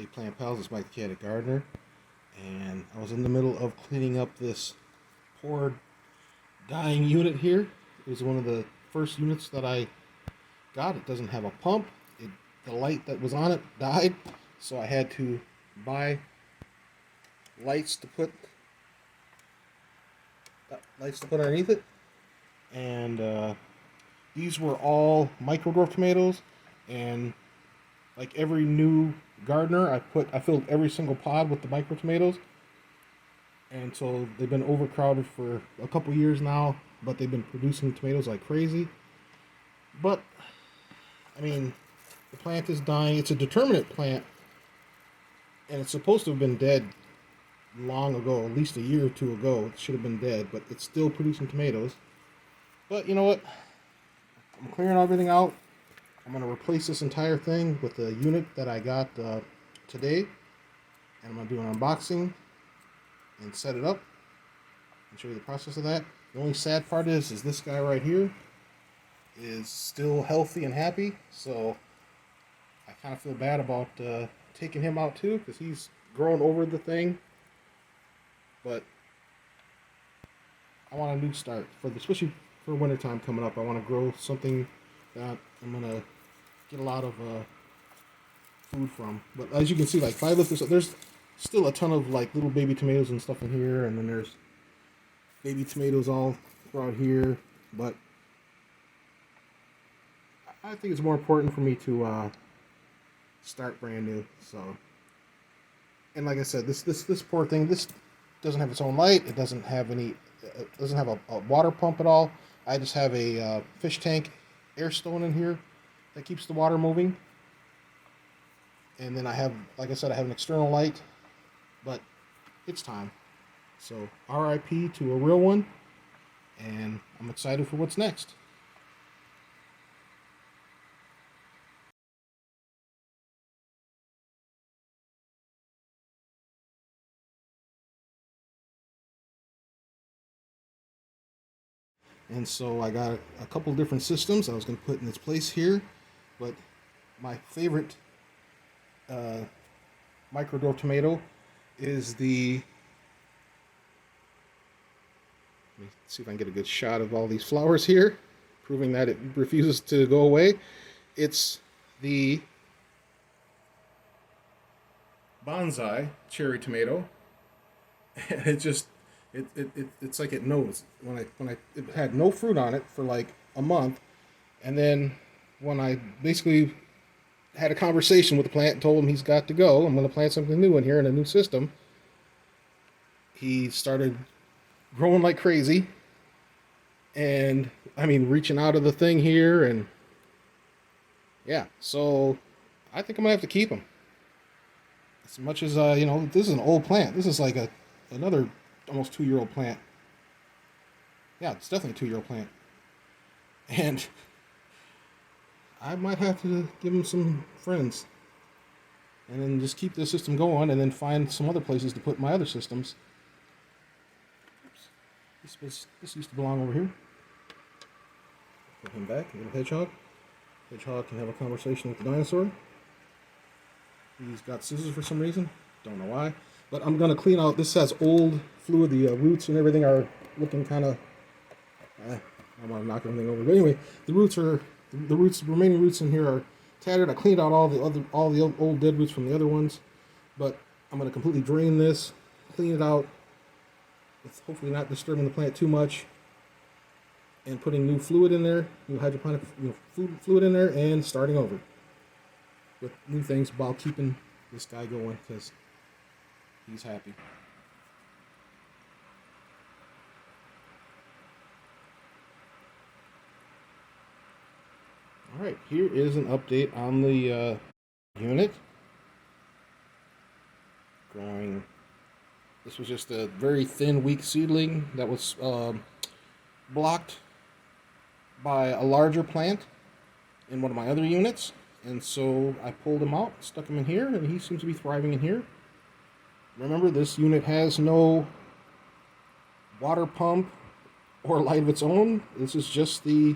Hey plant pals, it's Mike the Cat Gardener, and I was in the middle of cleaning up this poor dying unit here. It was one of the first units that I got. It doesn't have a pump. The light that was on it died, so I had to buy lights to put underneath it. And these were all micro dwarf tomatoes, and like every new gardener, I filled every single pod with the micro tomatoes, and so they've been overcrowded for a couple years now. But they've been producing tomatoes like crazy. But I mean, the plant is dying. It's a determinate plant, and it's supposed to have been dead long ago, at least a year or two ago. It should have been dead, but it's still producing tomatoes. But you know what? I'm clearing everything out. I'm going to replace this entire thing with the unit that I got today. And I'm going to do an unboxing and set it up and show you the process of that. The only sad part is this guy right here is still healthy and happy. So I kind of feel bad about taking him out too, because he's growing over the thing. But I want a new start, especially for wintertime coming up. I want to grow something that I'm going to get a lot of food from. But as you can see, like if I lift this up, there's still a ton of like little baby tomatoes and stuff in here, and then there's baby tomatoes all throughout here. But I think it's more important for me to start brand new. So, and like I said, this poor thing, this doesn't have its own light. It doesn't have any. It doesn't have a water pump at all. I just have a fish tank air stone in here that keeps the water moving. And then I have, like I said, I have an external light. But it's time. So RIP to a real one. And I'm excited for what's next. And so I got a couple different systems I was going to put in its place here. But my favorite micro dwarf tomato is the, let me see if I can get a good shot of all these flowers here, proving that it refuses to go away. It's the bonsai cherry tomato. And it's like it knows. It had no fruit on it for like a month, and then when I basically had a conversation with the plant and told him he's got to go, I'm going to plant something new in here in a new system, he started growing like crazy. And I mean, reaching out of the thing here, and yeah, so I think I'm gonna have to keep him. As much as this is an old plant. This is like another almost 2-year-old plant. Yeah, it's definitely a 2-year-old plant, and I might have to give him some friends, and then just keep this system going, and then find some other places to put my other systems. Oops. This used to belong over here. Put him back. A little hedgehog. Hedgehog can have a conversation with the dinosaur. He's got scissors for some reason. Don't know why. But I'm gonna clean out. This has old fluid. The roots and everything are looking kind of. I don't want to knock everything over. But anyway, the remaining roots in here are tattered. I cleaned out all the old dead roots from the other ones. But I'm gonna completely drain this, clean it out. It's hopefully not disturbing the plant too much, and putting new fluid in there, new hydroponic fluid in there, and starting over with new things while keeping this guy going because he's happy. All right, here is an update on the unit. Growing. This was just a very thin, weak seedling that was blocked by a larger plant in one of my other units. And so I pulled him out, stuck him in here, and he seems to be thriving in here. Remember, this unit has no water pump or light of its own. This is just the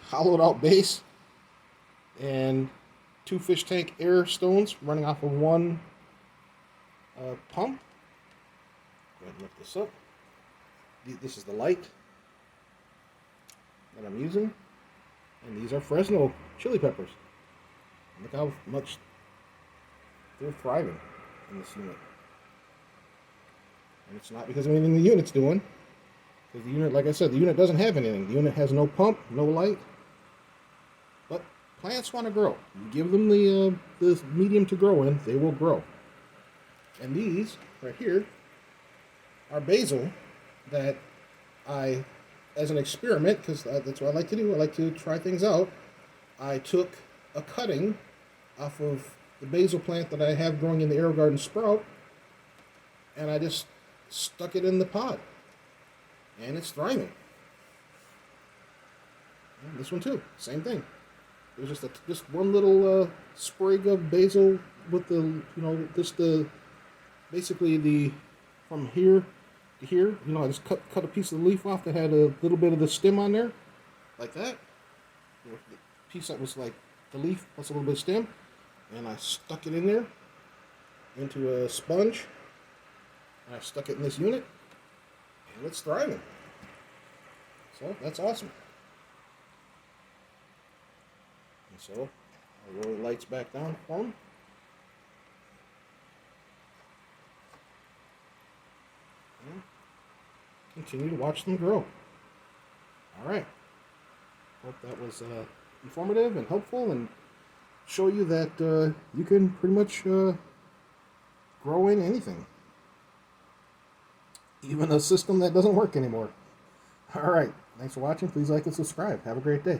hollowed out base and 2 fish tank air stones running off of one pump. Go ahead and lift this up. This is the light that I'm using. And these are Fresno chili peppers. Look how much they're thriving in this unit. And it's not because of anything the unit's doing. Because the unit, like I said, the unit doesn't have anything. The unit has no pump, no light. But plants want to grow. You give them the medium to grow in, they will grow. And these, right here, are basil that I, as an experiment, because that's what I like to do, I like to try things out, I took a cutting off of the basil plant that I have growing in the AeroGarden sprout, and I just stuck it in the pot. And it's thriving. And this one too, same thing. There's just one little sprig of basil with the, basically the, from here to here, I just cut a piece of the leaf off that had a little bit of the stem on there, like that. The piece that was like the leaf plus a little bit of stem, and I stuck it in there into a sponge, and I stuck it in this unit, and it's thriving. So that's awesome. And so I'll roll the lights back down for them. And continue to watch them grow. Alright. Hope that was informative and helpful, and show you that you can pretty much grow in anything. Even a system that doesn't work anymore. Alright. Thanks for watching. Please like and subscribe. Have a great day.